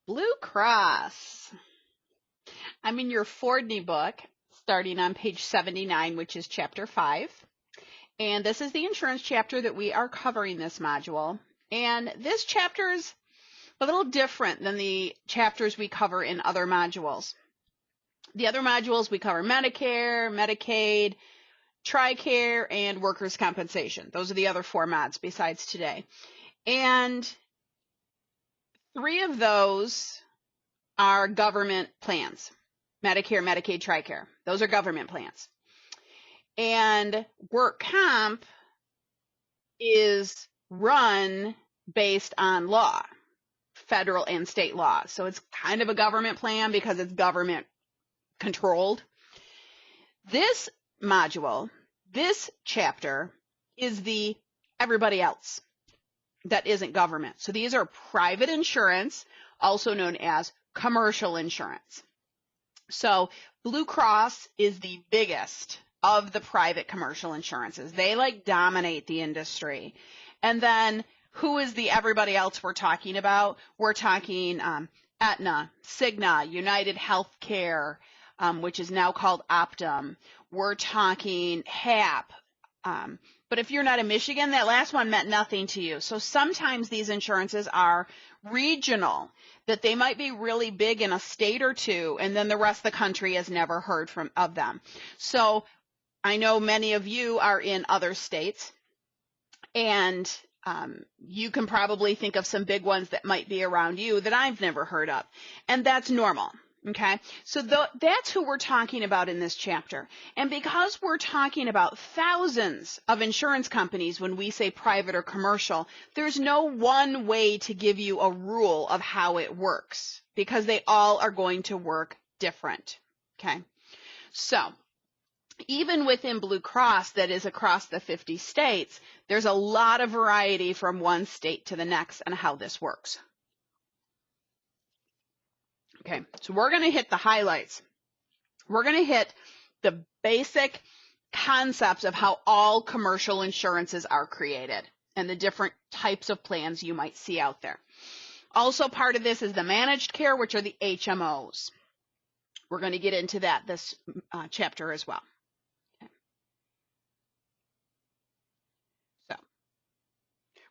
Blue Cross. I'm in your Fordney book, starting on page 79, which is chapter 5. And this is the insurance chapter that we are covering this module. And this chapter is a little different than the chapters we cover in other modules. The other modules we cover Medicare, Medicaid, TRICARE, and workers' compensation. Those are the other 4 mods besides today. And 3 of those are government plans. Medicare, Medicaid, TRICARE. Those are government plans. And work comp is run based on law, federal and state law. So it's kind of a government plan because it's government controlled. This module, this chapter, is the everybody else that isn't government. So these are private insurance, also known as commercial insurance. So Blue Cross is the biggest of the private commercial insurances. They dominate the industry. And then who is the everybody else we're talking about? We're talking Aetna, Cigna, United Healthcare, which is now called Optum. We're talking HAP. But if you're not in Michigan, that last one meant nothing to you. So sometimes these insurances are regional, that they might be really big in a state or two, and then the rest of the country has never heard of them. So I know many of you are in other states, and you can probably think of some big ones that might be around you that I've never heard of, and that's normal. Okay, so that's who we're talking about in this chapter. And because we're talking about thousands of insurance companies when we say private or commercial, there's no one way to give you a rule of how it works because they all are going to work different. Okay, so even within Blue Cross that is across the 50 states, there's a lot of variety from one state to the next on how this works. Okay, so we're going to hit the highlights. We're going to hit the basic concepts of how all commercial insurances are created and the different types of plans you might see out there. Also part of this is the managed care, which are the HMOs. We're going to get into that this chapter as well. Okay. So,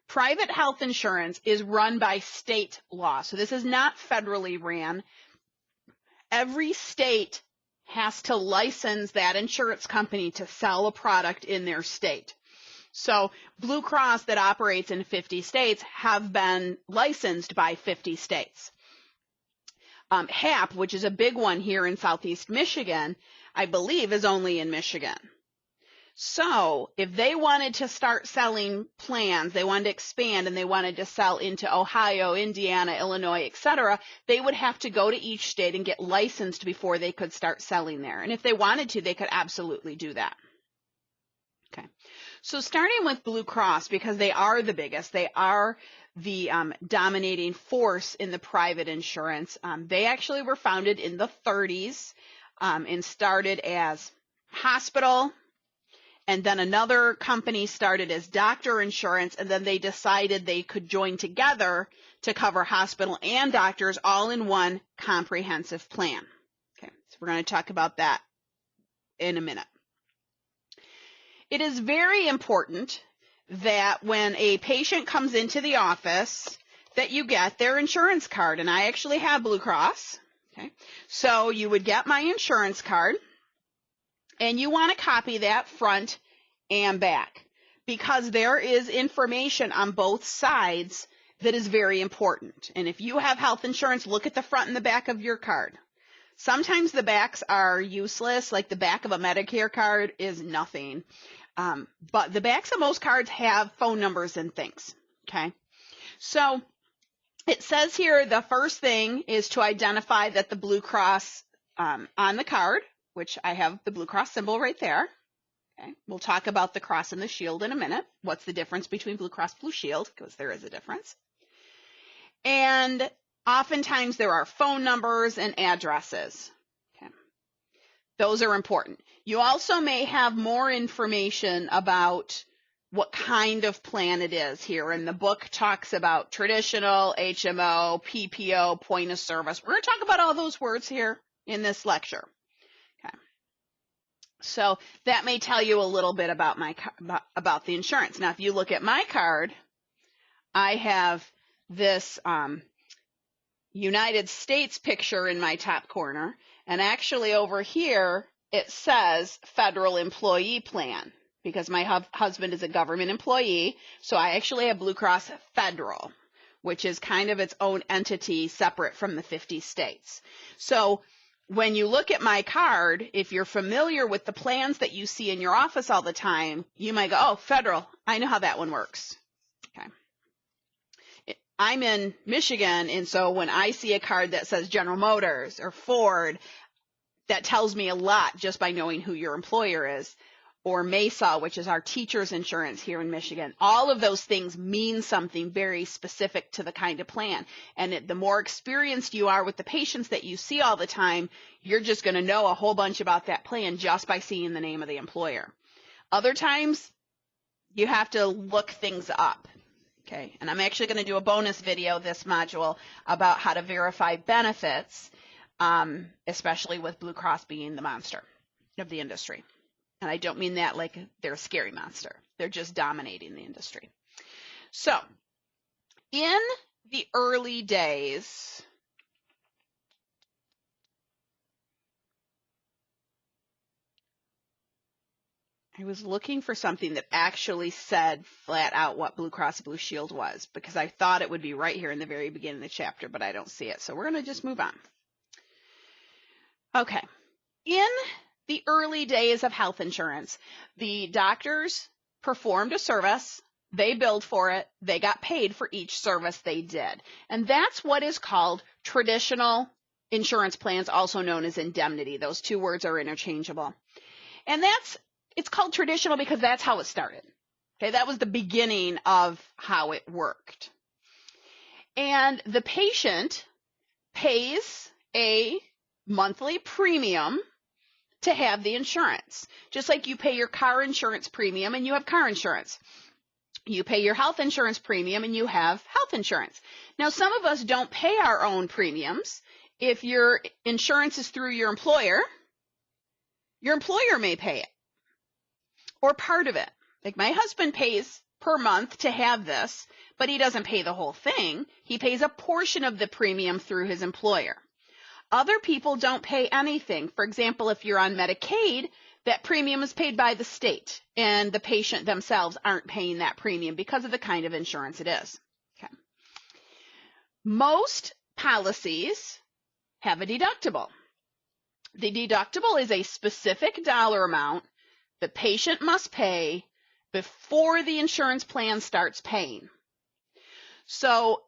private health insurance is run by state law. So this is not federally ran. Every state has to license that insurance company to sell a product in their state. So Blue Cross that operates in 50 states have been licensed by 50 states. HAP, which is a big one here in Southeast Michigan, I believe is only in Michigan. So if they wanted to start selling plans, they wanted to expand and they wanted to sell into Ohio, Indiana, Illinois, etc., they would have to go to each state and get licensed before they could start selling there. And if they wanted to, they could absolutely do that. Okay. So starting with Blue Cross, because they are the biggest, they are the dominating force in the private insurance. They actually were founded in the 30s and started as hospital. And then another company started as doctor insurance, and then they decided they could join together to cover hospital and doctors all in one comprehensive plan. Okay, so we're going to talk about that in a minute. It is very important that when a patient comes into the office that you get their insurance card, and I actually have Blue Cross. Okay, so you would get my insurance card. And you want to copy that front and back because there is information on both sides that is very important. And if you have health insurance, look at the front and the back of your card. Sometimes the backs are useless, like the back of a Medicare card is nothing. But the backs of most cards have phone numbers and things. Okay, so it says here the first thing is to identify that the Blue Cross on the card, which I have the Blue Cross symbol right there. Okay. We'll talk about the cross and the shield in a minute. What's the difference between Blue Cross Blue Shield? Because there is a difference. And oftentimes there are phone numbers and addresses. Okay. Those are important. You also may have more information about what kind of plan it is here. And the book talks about traditional, HMO, PPO, point of service. We're going to talk about all those words here in this lecture. Okay. So that may tell you a little bit about about the insurance. Now, if you look at my card, I have this United States picture in my top corner, and actually over here it says Federal Employee Plan, because my husband is a government employee, so I actually have Blue Cross Federal, which is kind of its own entity separate from the 50 states. So when you look at my card, if you're familiar with the plans that you see in your office all the time, you might go, oh, Federal, I know how that one works. Okay. I'm in Michigan, and so when I see a card that says General Motors or Ford, that tells me a lot just by knowing who your employer is. Or MESA, which is our teacher's insurance here in Michigan. All of those things mean something very specific to the kind of plan. And the more experienced you are with the patients that you see all the time, you're just going to know a whole bunch about that plan just by seeing the name of the employer. Other times, you have to look things up. Okay, and I'm actually going to do a bonus video this module about how to verify benefits, especially with Blue Cross being the monster of the industry. And I don't mean that like they're a scary monster. They're just dominating the industry. So in the early days, I was looking for something that actually said flat out what Blue Cross Blue Shield was, because I thought it would be right here in the very beginning of the chapter, but I don't see it. So we're going to just move on. Okay. In the early days of health insurance, the doctors performed a service, they billed for it, they got paid for each service they did. And that's what is called traditional insurance plans, also known as indemnity. Those two words are interchangeable. And it's called traditional because that's how it started. Okay, that was the beginning of how it worked. And the patient pays a monthly premium to have the insurance. Just like you pay your car insurance premium and you have car insurance. You pay your health insurance premium and you have health insurance. Now, some of us don't pay our own premiums. If your insurance is through your employer may pay it, or part of it. Like my husband pays per month to have this, but he doesn't pay the whole thing. He pays a portion of the premium through his employer. Other people don't pay anything. For example, if you're on Medicaid, that premium is paid by the state, and the patient themselves aren't paying that premium because of the kind of insurance it is. Okay. Most policies have a deductible. The deductible is a specific dollar amount the patient must pay before the insurance plan starts paying. So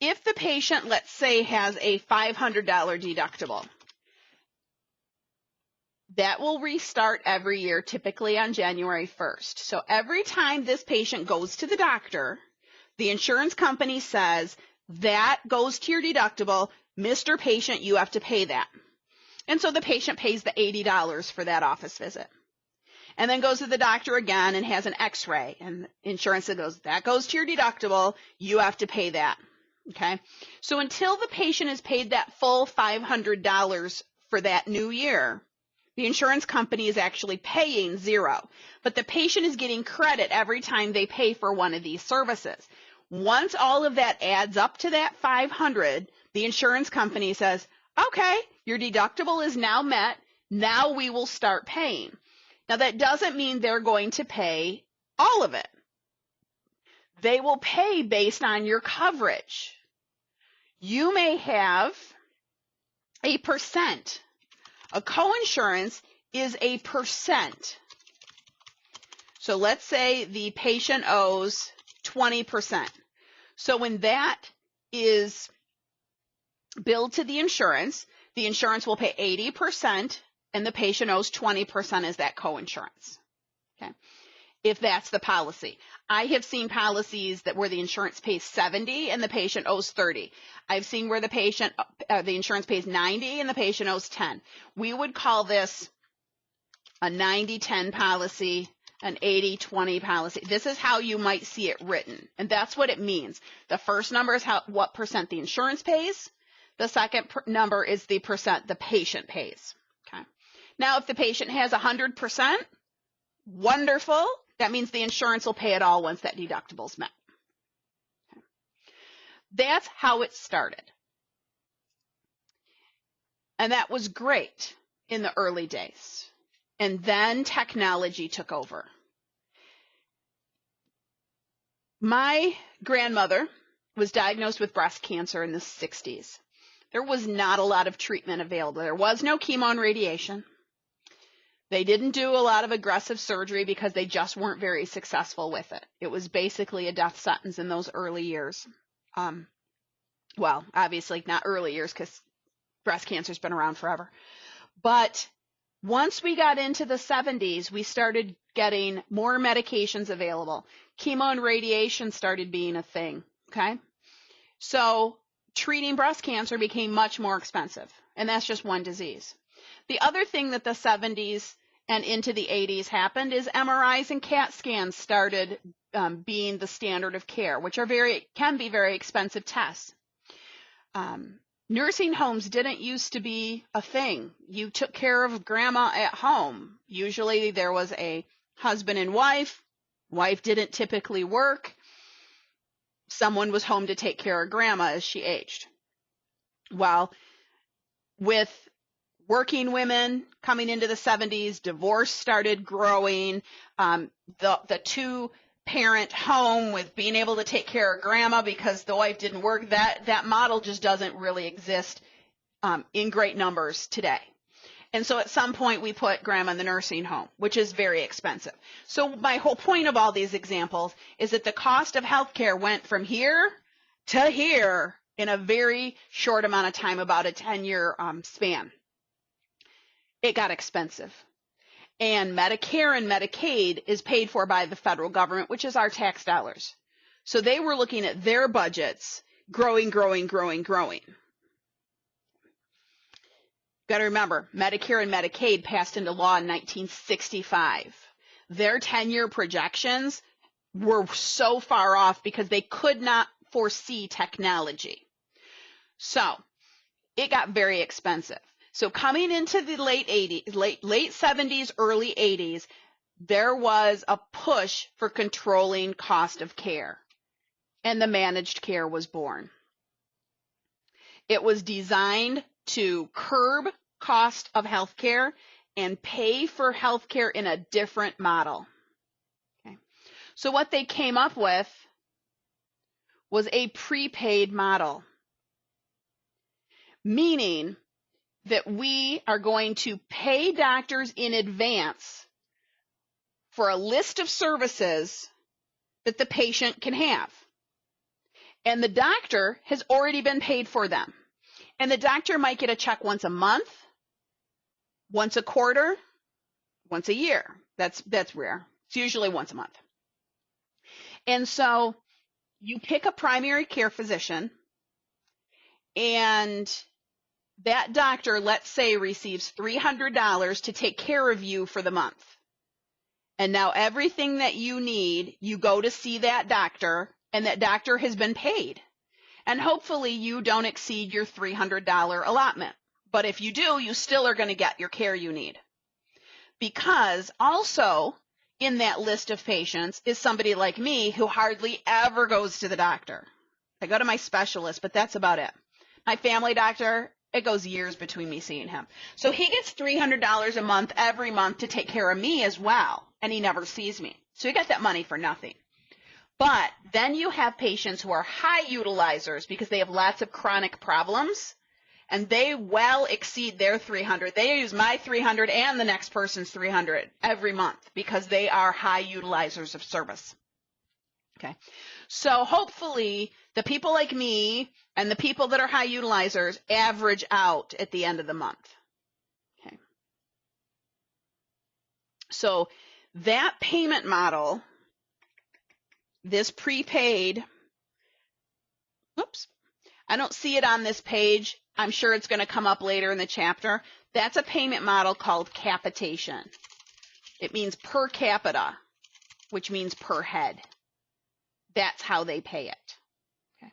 if the patient, let's say, has a $500 deductible, that will restart every year, typically on January 1st. So every time this patient goes to the doctor, the insurance company says, that goes to your deductible. Mr. Patient, you have to pay that. And so the patient pays the $80 for that office visit. And then goes to the doctor again and has an x-ray. And insurance goes, that goes to your deductible. You have to pay that. Okay? So until the patient has paid that full $500 for that new year, the insurance company is actually paying zero. But the patient is getting credit every time they pay for one of these services. Once all of that adds up to that $500, the insurance company says, okay, your deductible is now met. Now we will start paying. Now that doesn't mean they're going to pay all of it. They will pay based on your coverage. You may have a percent. A coinsurance is a percent. So let's say the patient owes 20%. So when that is billed to the insurance will pay 80%, and the patient owes 20% as that coinsurance. Okay, if that's the policy. I have seen policies where the insurance pays 70 and the patient owes 30. I've seen where the insurance pays 90 and the patient owes 10. We would call this a 90-10 policy, an 80-20 policy. This is how you might see it written, and that's what it means. The first number is what percent the insurance pays. The second number is the percent the patient pays. Okay. Now, if the patient has 100%, wonderful. That means the insurance will pay it all once that deductible is met. Okay. That's how it started. And that was great in the early days. And then technology took over. My grandmother was diagnosed with breast cancer in the 60s. There was not a lot of treatment available. There was no chemo and radiation. They didn't do a lot of aggressive surgery because they just weren't very successful with it. It was basically a death sentence in those early years. Well, obviously not early years because breast cancer's been around forever. But once we got into the 70s, we started getting more medications available. Chemo and radiation started being a thing, okay? So treating breast cancer became much more expensive, and that's just one disease. The other thing that the 70s and into the 80s happened is MRIs and CAT scans started being the standard of care, which are can be very expensive tests. Nursing homes didn't used to be a thing. You took care of grandma at home. Usually there was a husband and wife. Wife didn't typically work. Someone was home to take care of grandma as she aged. Well, with working women coming into the 70s, divorce started growing. The two-parent home with being able to take care of grandma because the wife didn't work, that model just doesn't really exist in great numbers today. And so at some point we put grandma in the nursing home, which is very expensive. So my whole point of all these examples is that the cost of healthcare went from here to here in a very short amount of time, about a 10-year span. It got expensive. And Medicare and Medicaid is paid for by the federal government, which is our tax dollars. So they were looking at their budgets growing. Got to remember, Medicare and Medicaid passed into law in 1965. Their 10-year projections were so far off because they could not foresee technology. So it got very expensive. So coming into the late 70s, early 80s, there was a push for controlling cost of care, and the managed care was born. It was designed to curb cost of healthcare and pay for healthcare in a different model. Okay. So what they came up with was a prepaid model, meaning that we are going to pay doctors in advance for a list of services that the patient can have. And the doctor has already been paid for them. And the doctor might get a check once a month, once a quarter, once a year. That's rare. It's usually once a month. And so you pick a primary care physician, and that doctor, let's say, receives $300 to take care of you for the month. And now everything that you need, you go to see that doctor, and that doctor has been paid. And hopefully you don't exceed your $300 allotment. But if you do, you still are going to get your care you need. Because also in that list of patients is somebody like me who hardly ever goes to the doctor. I go to my specialist, but that's about it. My family doctor, it goes years between me seeing him. So he gets $300 a month every month to take care of me as well, and he never sees me. So you get that money for nothing. But then you have patients who are high utilizers because they have lots of chronic problems, and they well exceed their $300. They use my $300 and the next person's $300 every month because they are high utilizers of service. Okay. So hopefully the people like me and the people that are high utilizers average out at the end of the month. Okay. So that payment model, this prepaid, I don't see it on this page. I'm sure it's going to come up later in the chapter. That's a payment model called capitation. It means per capita. which means per head. That's how they pay it. Okay.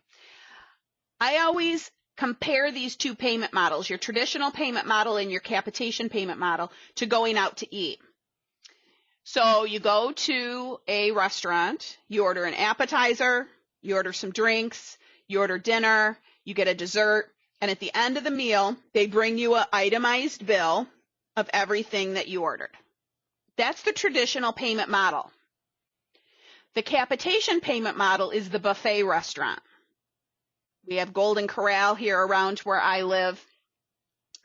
I always compare these two payment models, your traditional payment model and your capitation payment model, to going out to eat. So you go to a restaurant, you order an appetizer, you order some drinks, you order dinner, you get a dessert, and at the end of the meal, they bring you an itemized bill of everything that you ordered. That's the traditional payment model. The capitation payment model is the buffet restaurant. We have Golden Corral here around where I live.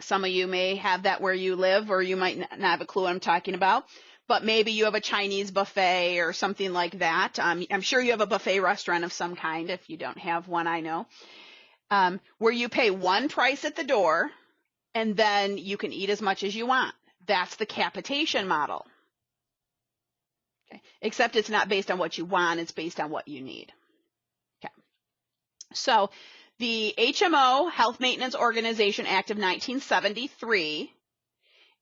Some of you may have that where you live, or you might not have a clue what I'm talking about. But maybe you have a Chinese buffet or something like that. I'm sure you have a buffet restaurant of some kind. If you don't have one, I know. Where you pay one price at the door, and then you can eat as much as you want. That's the capitation model. Okay. Except it's not based on what you want, it's based on what you need. Okay. So the HMO, Health Maintenance Organization Act of 1973,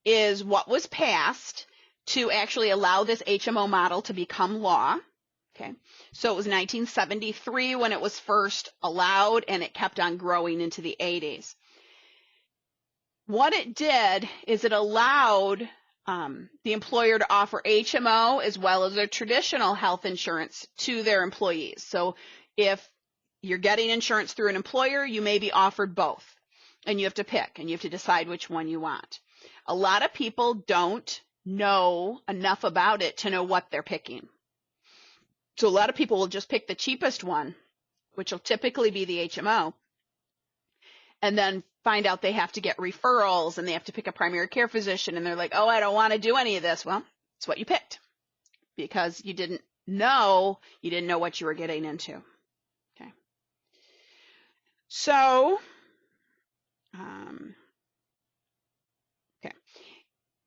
is what was passed to actually allow this HMO model to become law. Okay. So it was 1973 when it was first allowed, and it kept on growing into the 80s. What it did is it allowed the employer to offer HMO as well as their traditional health insurance to their employees. So if you're getting insurance through an employer, you may be offered both, and you have to pick, and you have to decide which one you want. A lot of people don't know enough about it to know what they're picking. So a lot of people will just pick the cheapest one, which will typically be the HMO, and then find out they have to get referrals and they have to pick a primary care physician, and they're like, oh, I don't want to do any of this. Well, it's what you picked because you didn't know what you were getting into. Okay. So, okay.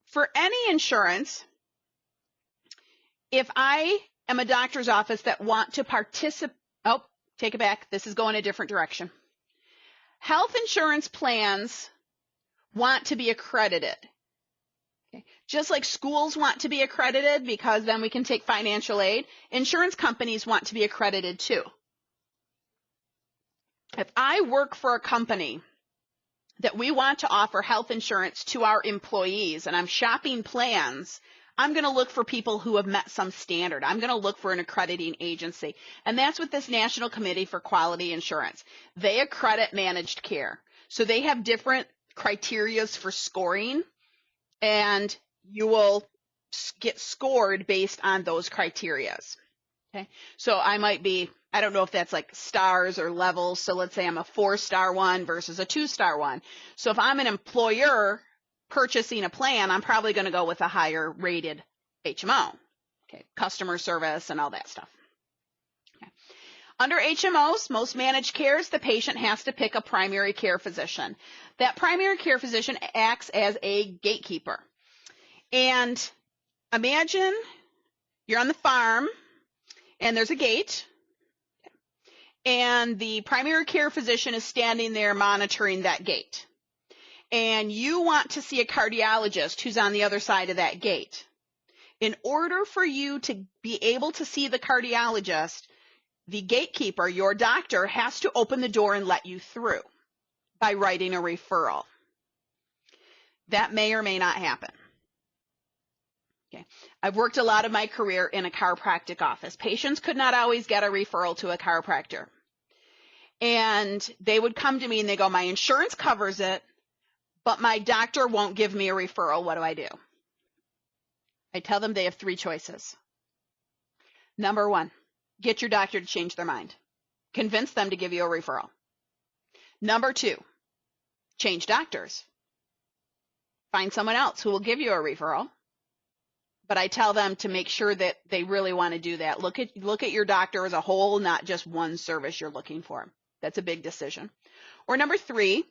For any insurance, if I am a doctor's office that want to participate, oh, take it back. This is going a different direction. Health insurance plans want to be accredited. Okay. Just like schools want to be accredited because then we can take financial aid, insurance companies want to be accredited too. If I work for a company that we want to offer health insurance to our employees and I'm shopping plans, I'm going to look for people who have met some standard. I'm going to look for an accrediting agency. And that's what this National Committee for Quality Insurance. They accredit managed care. So they have different criterias for scoring, and you will get scored based on those criterias. Okay. So I might be, I don't know if that's like stars or levels. So let's say I'm a 4-star one versus a 2-star one. So if I'm an employer purchasing a plan, I'm probably going to go with a higher rated HMO. Okay, customer service and all that stuff. Okay. Under HMOs, most managed cares, the patient has to pick a primary care physician. That primary care physician acts as a gatekeeper. And imagine you're on the farm and there's a gate, and the primary care physician is standing there monitoring that gate. And you want to see a cardiologist who's on the other side of that gate. In order for you to be able to see the cardiologist, the gatekeeper, your doctor, has to open the door and let you through by writing a referral. That may or may not happen. Okay. I've worked a lot of my career in a chiropractic office. Patients could not always get a referral to a chiropractor. And they would come to me and they go, my insurance covers it, but my doctor won't give me a referral. What do I do? I tell them they have 3 choices. Number 1, get your doctor to change their mind. Convince them to give you a referral. Number 2, change doctors. Find someone else who will give you a referral. But I tell them to make sure that they really want to do that. Look at your doctor as a whole, not just one service you're looking for. That's a big decision. Or number 3,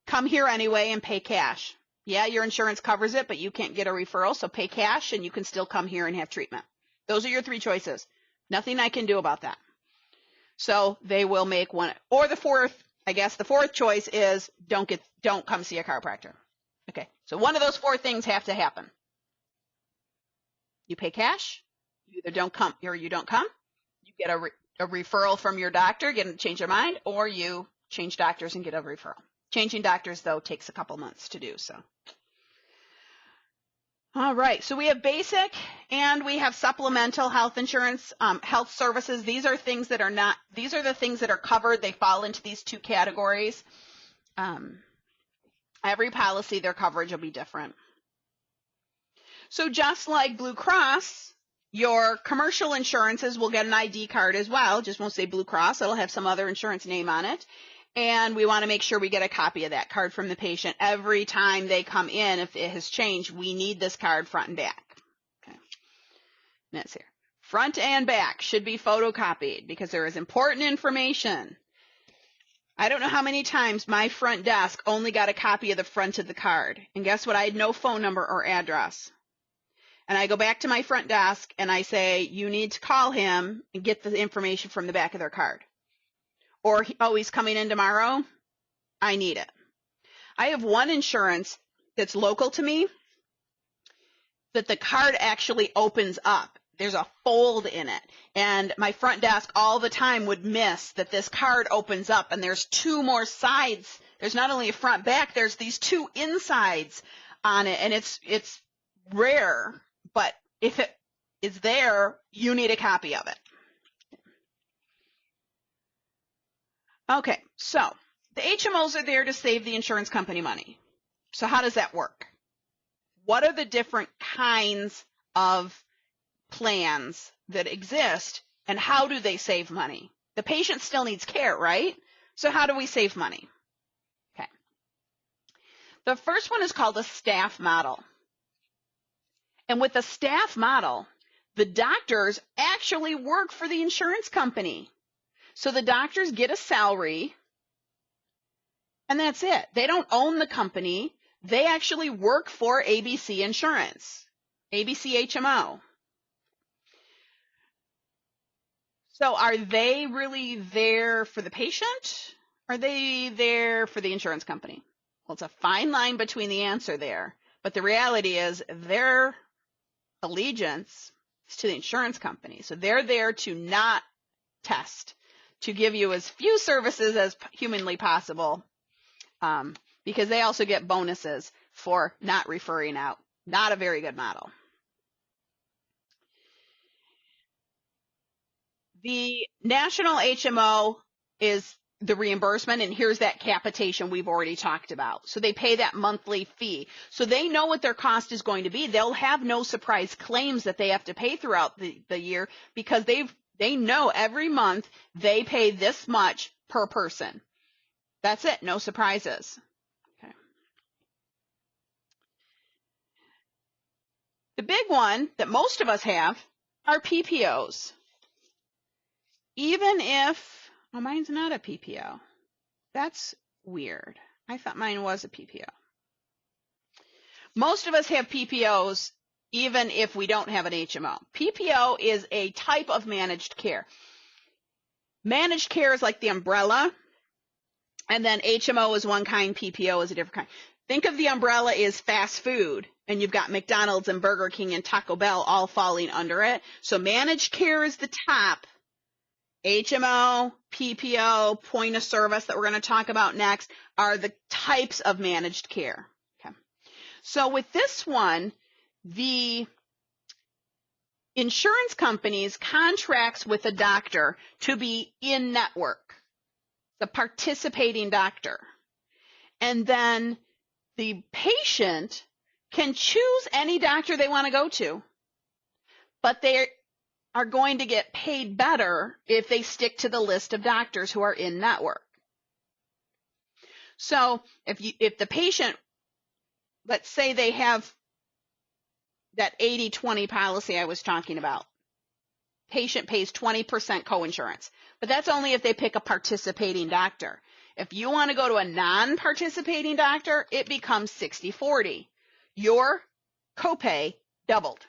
come here anyway and pay cash. Yeah, your insurance covers it, but you can't get a referral, so pay cash and you can still come here and have treatment. Those are your 3 choices. Nothing I can do about that. So they will make one. Or the fourth choice is don't come see a chiropractor. Okay, so one of those 4 things have to happen. You pay cash, You either don't come or you don't come. You get a referral from your doctor, change your mind, or you change doctors and get a referral. Changing doctors, though, takes a couple months to do so. All right, so we have basic and we have supplemental health insurance, health services. These are things that are not, these are the things that are covered. They fall into these two categories. Every policy, their coverage will be different. So just like Blue Cross, your commercial insurances will get an ID card as well. Just won't say Blue Cross. It'll have some other insurance name on it. And we want to make sure we get a copy of that card from the patient every time they come in. If it has changed, we need this card front and back. Okay. That's here. Front and back should be photocopied because there is important information. I don't know how many times my front desk only got a copy of the front of the card. And guess what? I had no phone number or address. And I go back to my front desk and I say, you need to call him and get the information from the back of their card. Or, oh, he's coming in tomorrow. I need it. I have one insurance that's local to me that the card actually opens up. There's a fold in it. And my front desk all the time would miss that this card opens up and there's two more sides. There's not only a front back, there's these two insides on it. And it's rare, but if it is there, you need a copy of it. Okay, so the HMOs are there to save the insurance company money. So how does that work? What are the different kinds of plans that exist and how do they save money? The patient still needs care, right? So how do we save money? Okay. The first one is called a staff model. And with the staff model, the doctors actually work for the insurance company. So the doctors get a salary, and that's it. They don't own the company. They actually work for ABC Insurance, ABC HMO. So are they really there for the patient? Are they there for the insurance company? Well, it's a fine line between the answer there. But the reality is their allegiance is to the insurance company. So they're there to not test, to give you as few services as humanly possible, because they also get bonuses for not referring out. Not a very good model. The national HMO is the reimbursement, and here's that capitation we've already talked about. So they pay that monthly fee. So they know what their cost is going to be. They'll have no surprise claims that they have to pay throughout the year because they know every month they pay this much per person. That's it. No surprises. Okay. The big one that most of us have are PPOs. Even if, oh, mine's not a PPO. That's weird. I thought mine was a PPO. Most of us have PPOs even if we don't have an HMO. PPO is a type of managed care. Managed care is like the umbrella, and then HMO is one kind, PPO is a different kind. Think of the umbrella as fast food, and you've got McDonald's and Burger King and Taco Bell all falling under it. So managed care is the top. HMO, PPO, point of service that we're going to talk about next are the types of managed care. Okay. So with this one, the insurance companies contracts with a doctor to be in network, the participating doctor. And then the patient can choose any doctor they want to go to, but they are going to get paid better if they stick to the list of doctors who are in network. So if the patient, let's say they have that 80-20 policy I was talking about, patient pays 20% coinsurance, but that's only if they pick a participating doctor. If you want to go to a non-participating doctor, it becomes 60-40. Your copay doubled.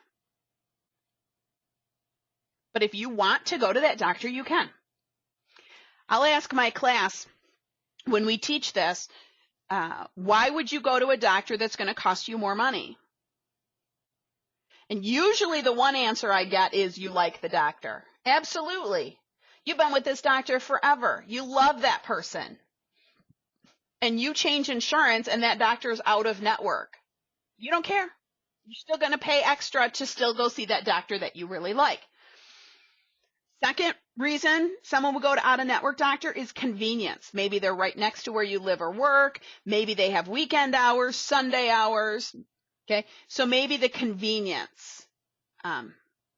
But if you want to go to that doctor, you can. I'll ask my class when we teach this, why would you go to a doctor that's going to cost you more money? And usually the one answer I get is you like the doctor. Absolutely. You've been with this doctor forever. You love that person. And you change insurance and that doctor is out of network. You don't care. You're still going to pay extra to still go see that doctor that you really like. Second reason someone will go to out-of-network doctor is convenience. Maybe they're right next to where you live or work. Maybe they have weekend hours, Sunday hours. Okay, so maybe the convenience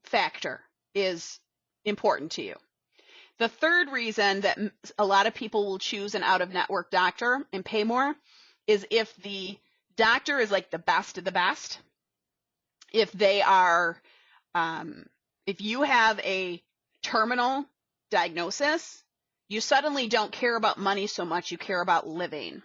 factor is important to you. The third reason that a lot of people will choose an out-of-network doctor and pay more is if the doctor is like the best of the best. If they are, if you have a terminal diagnosis, you suddenly don't care about money so much, you care about living.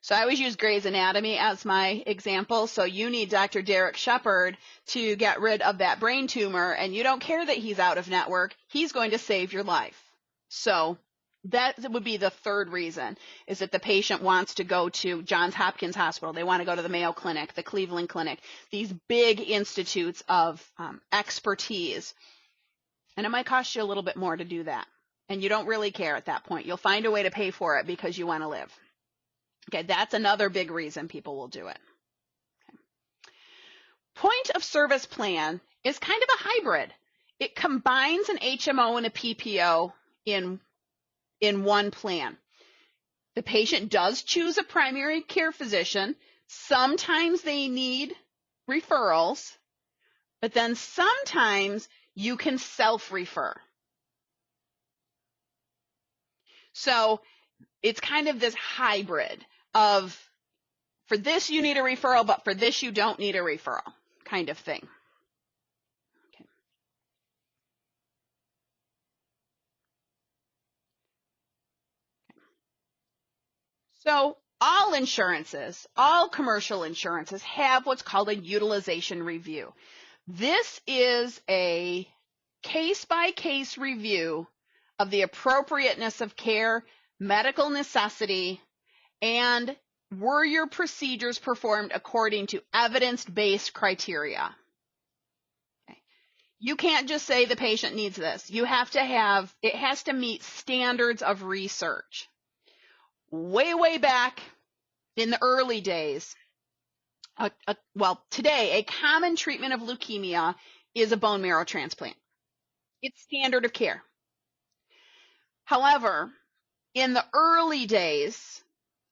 So I always use Grey's Anatomy as my example. So you need Dr. Derek Shepard to get rid of that brain tumor, and you don't care that he's out of network. He's going to save your life. So that would be the third reason, is that the patient wants to go to Johns Hopkins Hospital. They want to go to the Mayo Clinic, the Cleveland Clinic, these big institutes of expertise. And it might cost you a little bit more to do that. And you don't really care at that point. You'll find a way to pay for it because you want to live. Okay, that's another big reason people will do it. Okay. Point of service plan is kind of a hybrid. It combines an HMO and a PPO in one plan. The patient does choose a primary care physician. Sometimes they need referrals, but then sometimes you can self-refer. So it's kind of this hybrid of, for this you need a referral, but for this you don't need a referral kind of thing. Okay. So all insurances, all commercial insurances have what's called a utilization review. This is a case-by-case review of the appropriateness of care, medical necessity, and were your procedures performed according to evidence-based criteria? Okay. You can't just say the patient needs this. You have to have, it has to meet standards of research. Way back in the early days, well, today, a common treatment of leukemia is a bone marrow transplant. It's standard of care. However, in the early days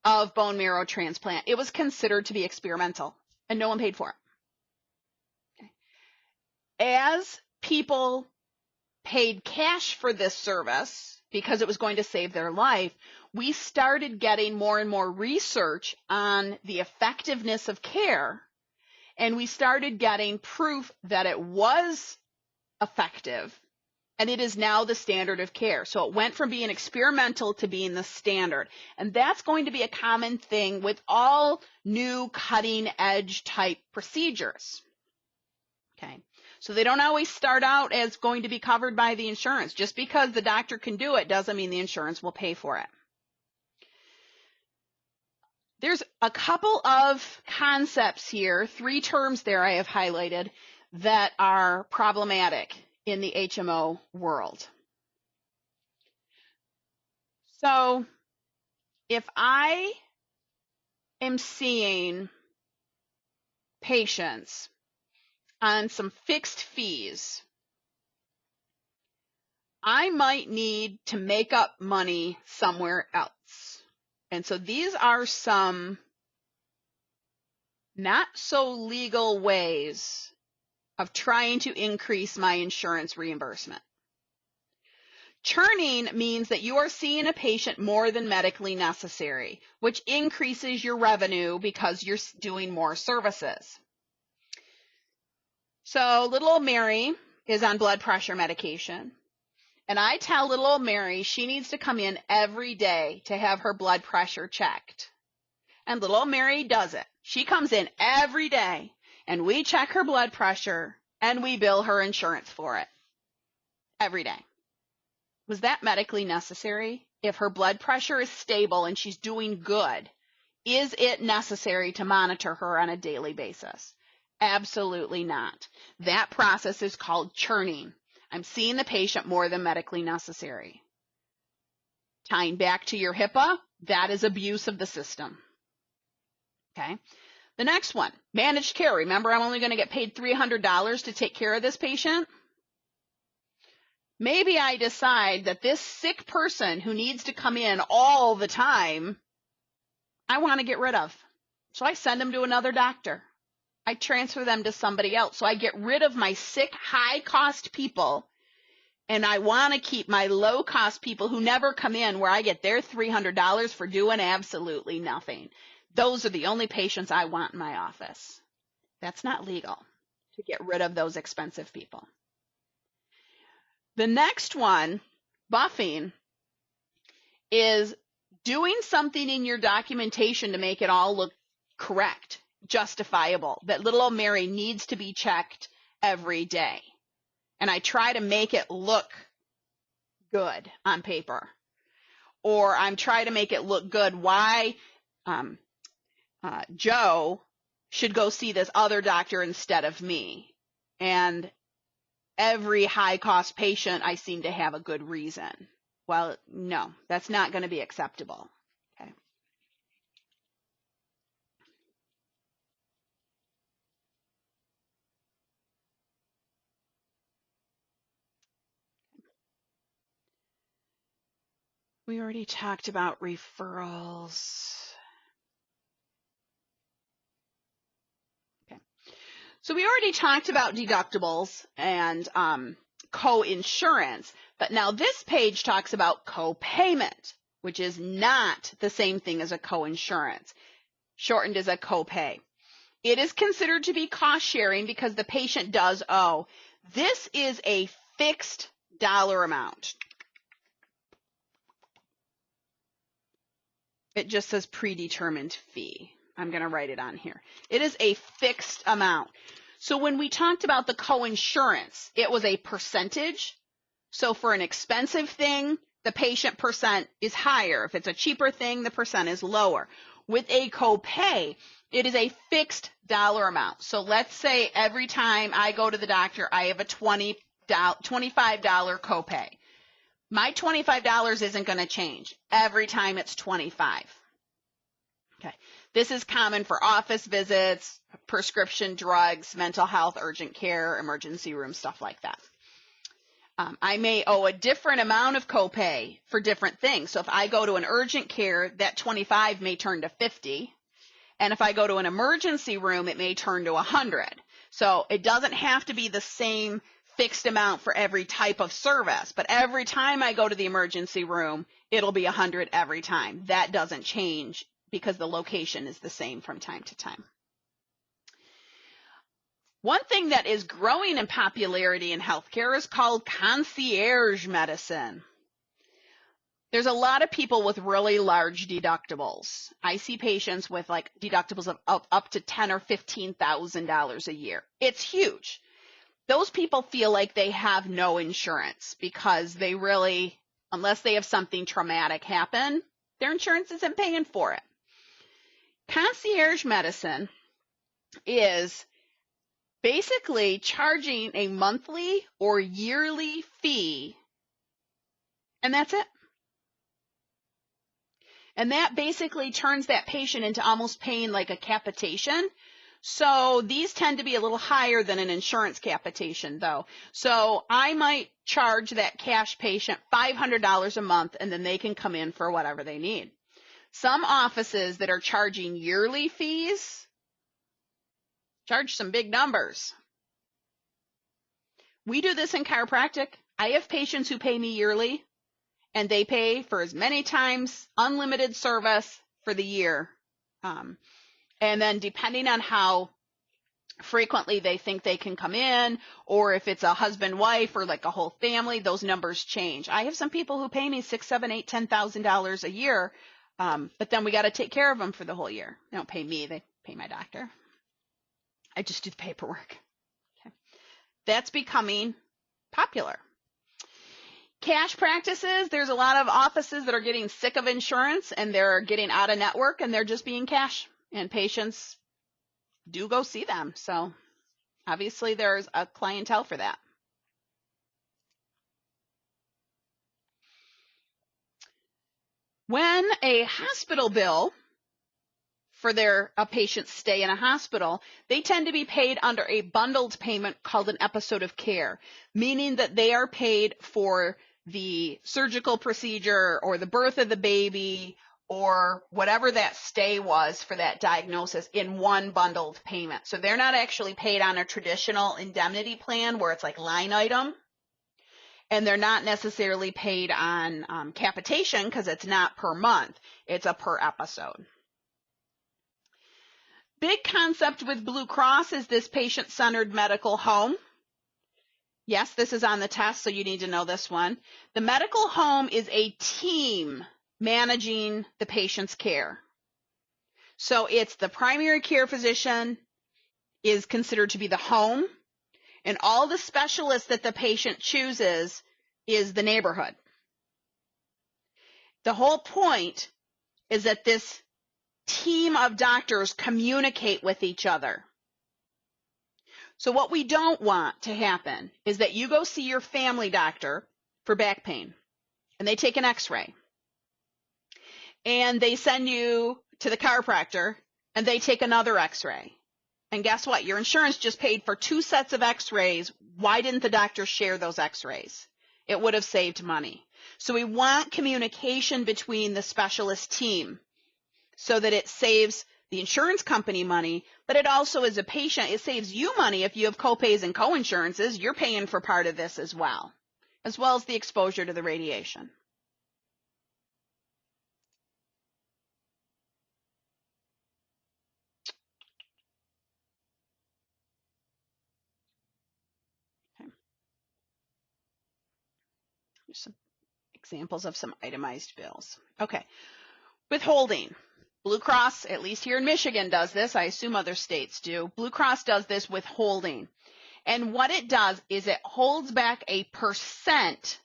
of bone marrow transplant, it was considered to be experimental, and no one paid for it. Okay. As people paid cash for this service because it was going to save their life, we started getting more and more research on the effectiveness of care, and we started getting proof that it was effective. And it is now the standard of care. So it went from being experimental to being the standard. And that's going to be a common thing with all new cutting edge type procedures. Okay. So they don't always start out as going to be covered by the insurance. Just because the doctor can do it doesn't mean the insurance will pay for it. There's a couple of concepts here, 3 terms there I have highlighted, that are problematic in the HMO world. So if I am seeing patients on some fixed fees, I might need to make up money somewhere else. And so these are some not so legal ways of trying to increase my insurance reimbursement. Churning means that you are seeing a patient more than medically necessary, which increases your revenue because you're doing more services. So little old Mary is on blood pressure medication, and I tell little old Mary she needs to come in every day to have her blood pressure checked. And little old Mary does it. She comes in every day, and we check her blood pressure, and we bill her insurance for it every day. Was that medically necessary? If her blood pressure is stable and she's doing good, is it necessary to monitor her on a daily basis? Absolutely not. That process is called churning. I'm seeing the patient more than medically necessary. Tying back to your HIPAA, that is abuse of the system. Okay. The next one, managed care. Remember, I'm only going to get paid $300 to take care of this patient. Maybe I decide that this sick person who needs to come in all the time, I want to get rid of. So I send them to another doctor. I transfer them to somebody else. So I get rid of my sick, high-cost people, and I want to keep my low-cost people who never come in, where I get their $300 for doing absolutely nothing. Those are the only patients I want in my office. That's not legal to get rid of those expensive people. The next one, buffing, is doing something in your documentation to make it all look correct, justifiable, that little old Mary needs to be checked every day. And I try to make it look good on paper. Or I'm trying to make it look good why Joe should go see this other doctor instead of me. And every high-cost patient, I seem to have a good reason. Well, no, that's not going to be acceptable. Okay. We already talked about referrals. Okay. So we already talked about deductibles and co-insurance, but now this page talks about co-payment, which is not the same thing as a co-insurance, shortened as a co-pay. It is considered to be cost sharing because the patient does owe. This is a fixed dollar amount. It just says predetermined fee. I'm going to write it on here. It is a fixed amount. So when we talked about the co-insurance, it was a percentage. So for an expensive thing, the patient percent is higher. If it's a cheaper thing, the percent is lower. With a copay, it is a fixed dollar amount. So let's say every time I go to the doctor, I have a $25 copay. My $25 isn't going to change. Every time it's $25. Okay. This is common for office visits, prescription drugs, mental health, urgent care, emergency room, stuff like that. I may owe a different amount of copay for different things. So if I go to an urgent care, that 25 may turn to 50. And if I go to an emergency room, it may turn to 100. So it doesn't have to be the same fixed amount for every type of service, but every time I go to the emergency room, it'll be 100 every time. That doesn't change because the location is the same from time to time. One thing that is growing in popularity in healthcare is called concierge medicine. There's a lot of people with really large deductibles. I see patients with like deductibles of up to $10,000 or $15,000 a year. It's huge. Those people feel like they have no insurance because they really, unless they have something traumatic happen, their insurance isn't paying for it. Concierge medicine is basically charging a monthly or yearly fee, and that's it. And that basically turns that patient into almost paying like a capitation. So these tend to be a little higher than an insurance capitation, though. So I might charge that cash patient $500 a month, and then they can come in for whatever they need. Some offices that are charging yearly fees charge some big numbers. We do this in chiropractic. I have patients who pay me yearly, and they pay for as many times unlimited service for the year. And then depending on how frequently they think they can come in, or if it's a husband, wife, or like a whole family, those numbers change. I have some people who pay me $6,000, $7,000, $8,000, $10,000 a year, but then we got to take care of them for the whole year. They don't pay me, they pay my doctor. I just do the paperwork. Okay. That's becoming popular. Cash practices, there's a lot of offices that are getting sick of insurance and they're getting out of network and they're just being cash. And patients do go see them. So Obviously, there's a clientele for that. When a hospital bill for a patient's stay in a hospital, they tend to be paid under a bundled payment called an episode of care, meaning that they are paid for the surgical procedure or the birth of the baby or whatever that stay was for that diagnosis in one bundled payment. So they're not actually paid on a traditional indemnity plan where it's like line item. And they're not necessarily paid on capitation because it's not per month. It's a per episode. Big concept with Blue Cross is this patient-centered medical home. Yes, this is on the test, so you need to know this one. The medical home is a team managing the patient's care. So it's the primary care physician is considered to be the home, and all the specialists that the patient chooses is the neighborhood. The whole point is that this team of doctors communicate with each other. So what we don't want to happen is that you go see your family doctor for back pain, and they take an x-ray, and they send you to the chiropractor, and they take another x-ray. And guess what? Your insurance just paid for 2 sets of x-rays. Why didn't the doctor share those x-rays? It would have saved money. So we want communication between the specialist team so that it saves the insurance company money, but it also, as a patient, it saves you money if you have copays and coinsurances. You're paying for part of this as well as the exposure to the radiation. Okay. Here's some examples of some itemized bills. Okay. Withholding. Blue Cross, at least here in Michigan, does this. I assume other states do. Blue Cross does this withholding. And what it does is it holds back a %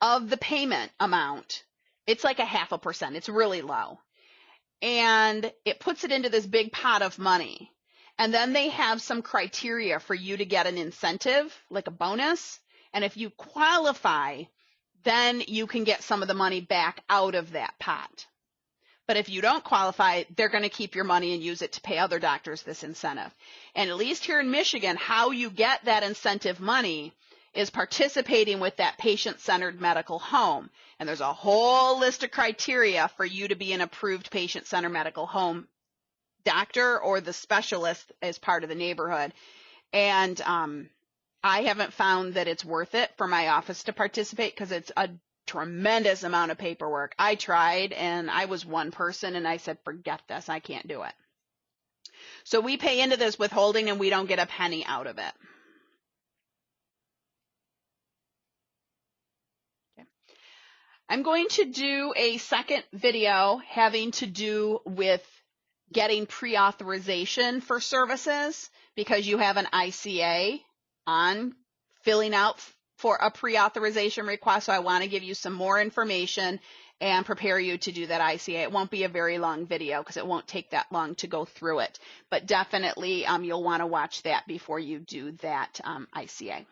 of the payment amount. It's like 0.5%. It's really low. And it puts it into this big pot of money. And then they have some criteria for you to get an incentive, like a bonus. And if you qualify, then you can get some of the money back out of that pot. But if you don't qualify, they're going to keep your money and use it to pay other doctors this incentive. And at least here in Michigan, how you get that incentive money is participating with that patient-centered medical home. And there's a whole list of criteria for you to be an approved patient-centered medical home doctor or the specialist as part of the neighborhood. And I haven't found that it's worth it for my office to participate because it's a tremendous amount of paperwork. I tried, and I was one person, and I said, forget this. I can't do it. So we pay into this withholding, and we don't get a penny out of it. Okay. I'm going to do a second video having to do with getting pre-authorization for services because you have an ICA on filling out for a pre-authorization request. So I want to give you some more information and prepare you to do that ICA. It won't be a very long video because it won't take that long to go through it, but definitely you'll want to watch that before you do that ICA.